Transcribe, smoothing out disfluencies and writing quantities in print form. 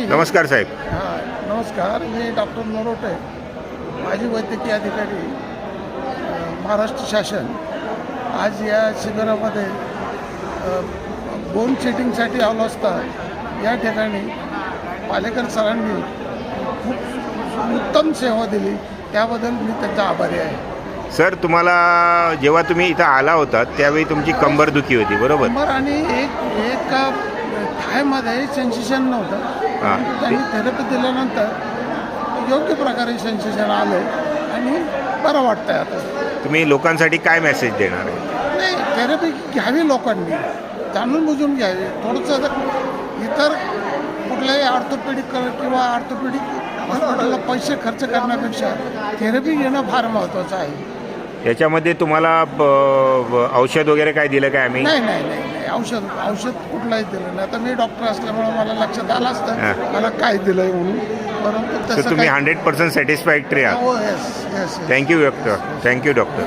नमस्कार साहेब. हां नमस्कार. मी डॉक्टर नरोटे, माजी वैद्यकीय अधिकारी, महाराष्ट्र शासन. आज या शिबिरामध्ये बोन सेटिंगसाठी आलो असता या ठिकाणी पालेकर सरांनी खूप उत्तम सेवा दिली, त्याबद्दल मी त्यांचा आभारी आहे. सर, तुम्हाला जेव्हा तुम्ही इथं आला होता त्यावेळी तुमची कंबरदुखी होती, बरोबर? कंबर आणि एक थायमध्ये सेन्सेशन नव्हतं. हां. त्यांनी थेरपी दिल्यानंतर योग्य प्रकारे सेन्सेशन आलं आणि बरं वाटतंय आता. तुम्ही लोकांसाठी काय मेसेज देणार आहे? नाही, थेरपी घ्यावी लोकांनी, जाणून बुजून घ्यावी. थोडंसं इतर कुठल्याही ऑर्थोपेडिक किंवा ऑर्थोपेडिक हॉस्पिटलला पैसे खर्च करण्यापेक्षा थेरपी घेणं फार महत्त्वाचं आहे. याच्यामध्ये तुम्हाला औषध वगैरे काय दिलं काय आम्ही? नाही नाही नाही नाही औषध कुठलाही दिलं नाही. आता मी डॉक्टर असल्यामुळे मला लक्षात आलं असतं मला काय दिलं आहे म्हणून, परंतु तर तसं तुम्ही 100% सॅटिस्फॅक्टरी आहात. हो. Yes yes. Thank you doctor.